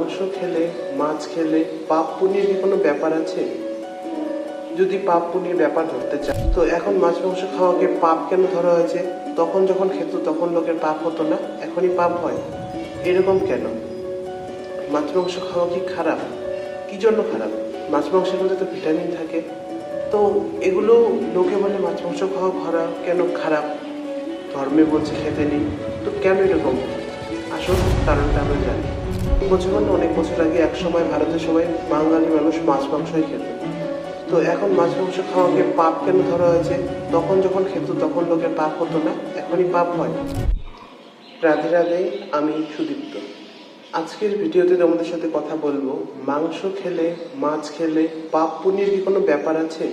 মাংস খেলে, মাছ খেলে পাপ পুণ্যের কি কোনো ব্যাপার আছে? যদি পাপ পুণ্যের ব্যাপার ধরতে চান, তো এখন মাছ মাংস খাওয়াকে পাপ কেন ধরা হয়েছে? তখন যখন খেত তখন লোকের পাপ হতো না, এখনই পাপ হয়, এরকম কেন? মাছ মাংস খাওয়া কি খারাপ? কি জন্য খারাপ? মাছ মাংসের মধ্যে তো ভিটামিন থাকে। তো এগুলো লোকে বলে মাছ মাংস খাওয়া খারাপ, কেন খারাপ? ধর্মে বলছে খেতে নেই, তো কেন এরকম? আসল কারণটা আমরা জানি। অনেক বছর আগে এক সময় ভারতের সবাই বাঙালি মানুষ মাছ মাংসই খেত। তো এখন মাছ মাংস খাওয়াকে পাপ কেন ধরা হয়েছে? তখন যখন খেত তখন লোকের পাপ হতো না, এখনই পাপ হয়। রাধে রাধে, আমি সুদীপ্ত। আজকের ভিডিওতে তোমাদের সাথে কথা বলবো, মাংস খেলে, মাছ খেলে পাপ পুণ্যের কি কোনো ব্যাপার আছে?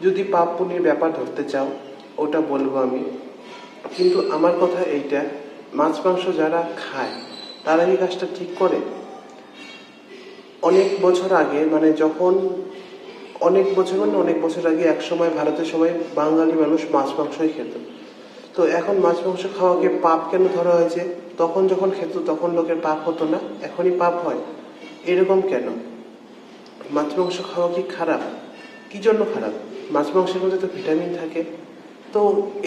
যদি পাপ পুণ্যের ব্যাপার ধরতে চাও ওটা বলবো আমি, কিন্তু আমার কথা এইটা, মাছ মাংস যারা খায় তারা এই কাজটা ঠিক করে? অনেক বছর আগে, অনেক বছর আগে এক সময় ভারতের সবাই বাঙালি মানুষ মাছ মাংসই খেত। তো এখন মাছ মাংস খাওয়াকে পাপ কেন ধরা হয়েছে? তখন যখন খেত তখন লোকের পাপ হতো না, এখনই পাপ হয়, এরকম কেন? মাছ মাংস খাওয়া কি খারাপ? কি জন্য খারাপ? মাছ মাংসের মধ্যে তো ভিটামিন থাকে। তো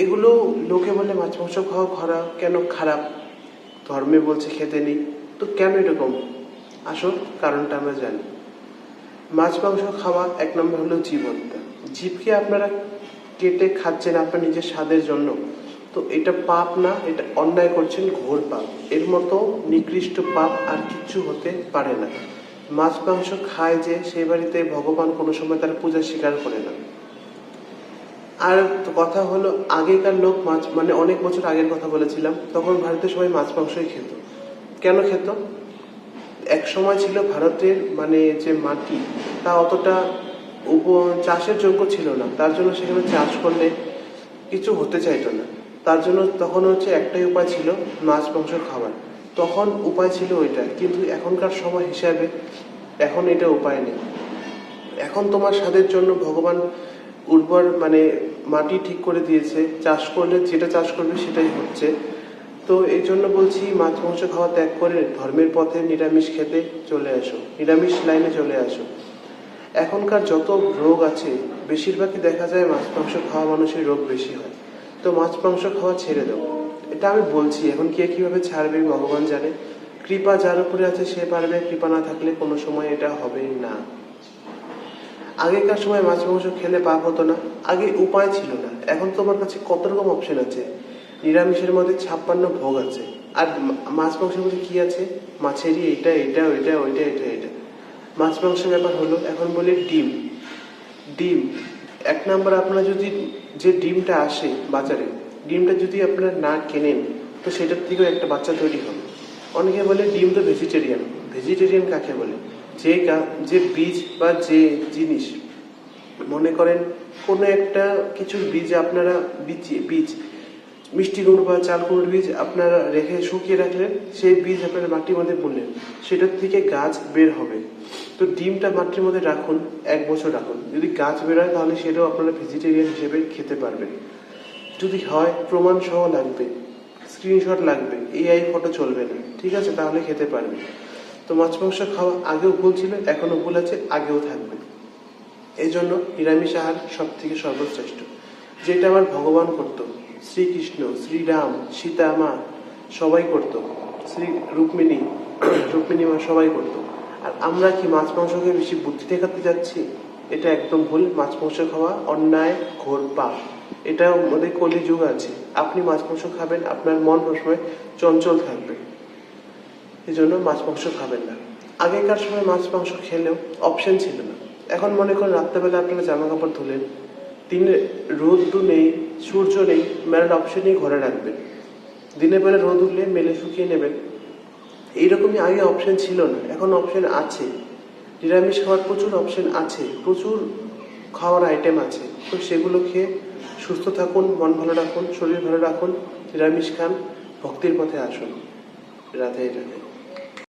এগুলো লোকে বলে মাছ মাংস খাওয়া খারাপ, কেন খারাপ? ধর্মে বলছে খেতে নেই, তো কেন এরকম? আসল কারণটা আমরা জানি। মাছ মাংস খাওয়া এক নম্বর হলো জীবনটা। জীবকে আপনারা কেটে খাচ্ছেন আপনার নিজের স্বাদের জন্য, তো এটা পাপ না, এটা অন্যায় করছেন, ঘোর পাপ। এর মতো নিকৃষ্ট পাপ আর কিচ্ছু হতে পারে না। মাছ মাংস খায় যে সেই বাড়িতে ভগবান কোনো সময় তার পূজা স্বীকার করে না। আর কথা হলো, আগেকার লোক অনেক বছর আগের কথা বলেছিলাম, তখন ভারতের সবাই মাছ মাংসই খেত। কেন খেত? এক সময় ছিল ভারতের যে মাটি, তা অতটা চাষের যোগ্য ছিল না, তার জন্য সেখানে চাষ করলে কিছু হতে চাইতো না। তার জন্য তখন একটাই উপায় ছিল, মাছ মাংস খাবার। তখন উপায় ছিল ওইটা, কিন্তু এখনকার সময় হিসাবে এখন এটা উপায় নেই। এখন তোমার স্বাদের জন্য ভগবান উর্বর মাটি ঠিক করে দিয়েছে, চাষ করলে যেটা চাষ করবে সেটাই হচ্ছে। তো এই জন্য বলছি, মাছ মাংস খাওয়া ত্যাগ করে ধর্মের পথে নিরামিষ খেতে চলে আসো, নিরামিষ লাইনে চলে আসো। এখনকার যত রোগ আছে বেশিরভাগই দেখা যায় মাছ মাংস খাওয়া মানুষের রোগ বেশি হয়। তো মাছ মাংস খাওয়া ছেড়ে দাও, এটা আমি বলছি। এখন কে কিভাবে ছাড়বে ভগবান জানে। কৃপা যার উপরে আছে সে পারবে, কৃপা না থাকলে কোনো সময় এটা হবে না। আগেকার সময় মাছ মাংস খেলে পাপ হতো না, আগে উপায় ছিল না। এখন তোমার কাছে কত রকম অপশন আছে। নিরামিষের মধ্যে 56 ভোগ আছে, আর মাছ মাংসের মধ্যে কি আছে? মাছেরই এটা এটা ওইটা ওইটা এটা এটা। মাছ মাংসের ব্যাপার হলো, এখন বলি ডিম। ডিম এক নাম্বার, আপনারা যদি যে ডিমটা আসে বাজারে, ডিমটা যদি আপনারা না কেনেন তো সেটার থেকেও একটা বাচ্চা তৈরি হবে। অনেকে বলে ডিম তো ভেজিটেরিয়ান। ভেজিটেরিয়ান কাকে বলে? যে বীজ বা যে জিনিস, মনে করেন কোনো একটা কিছুর বীজ আপনারা বীজ মিষ্টি কুমড়ো বা চাল কুমড়োর বীজ আপনারা রেখে শুকিয়ে রাখলেন, সেই বীজ আপনারা মাটির মধ্যে বুনলেন, সেটার থেকে গাছ বের হবে। তো ডিমটা মাটির মধ্যে রাখুন, 1 বছর রাখুন, যদি গাছ বেরোয় তাহলে সেটাও আপনারা ভেজিটেরিয়ান হিসেবে খেতে পারবেন। যদি হয় প্রমাণ সহ লাগবে, স্ক্রিনশট লাগবে, AI ফটো চলবে না, ঠিক আছে? তাহলে খেতে পারবে। তো মাছ মাংস খাওয়া আগেও ভুল ছিল, এখনো ভুল আছে, আগেও থাকবে। এই জন্য নিরামিষ আহার সব থেকে সর্বশ্রেষ্ঠ, যেটা আমার ভগবান করত। শ্রীকৃষ্ণ, শ্রীরাম, সীতা মা সবাই করত, শ্রী রুক্মিণী মা সবাই করত। আর আমরা কি মাছ মাংসকে বেশি বুদ্ধি দেখাতে যাচ্ছি? এটা একদম ভুল। মাছ মাংস খাওয়া অন্যায়, ঘোর পাপ। এটা আমাদের কলিযুগ আছে। আপনি মাছ মাংস খাবেন, আপনার মন সবসময় চঞ্চল থাকবে, এই জন্য মাছ মাংস খাবেন না। আগেকার সময় মাছ মাংস খেলেও অপশন ছিল না। এখন মনে করেন রাত্রেবেলা আপনারা জামা কাপড় ধুলেন, দিনে রোদ নেই, সূর্য নেই, মেলার অপশনই ঘরে রাখবেন। দিনের বেলা রোদ উঠলে মেলে শুকিয়ে নেবেন। এইরকমই আগে অপশন ছিল না, এখন অপশন আছে। নিরামিষ খাওয়ার প্রচুর অপশন আছে, প্রচুর খাওয়ার আইটেম আছে। তো সেগুলো খেয়ে সুস্থ থাকুন, মন ভালো রাখুন, শরীর ভালো রাখুন, নিরামিষ খান, ভক্তির পথে আসুন। রাধে রাধে।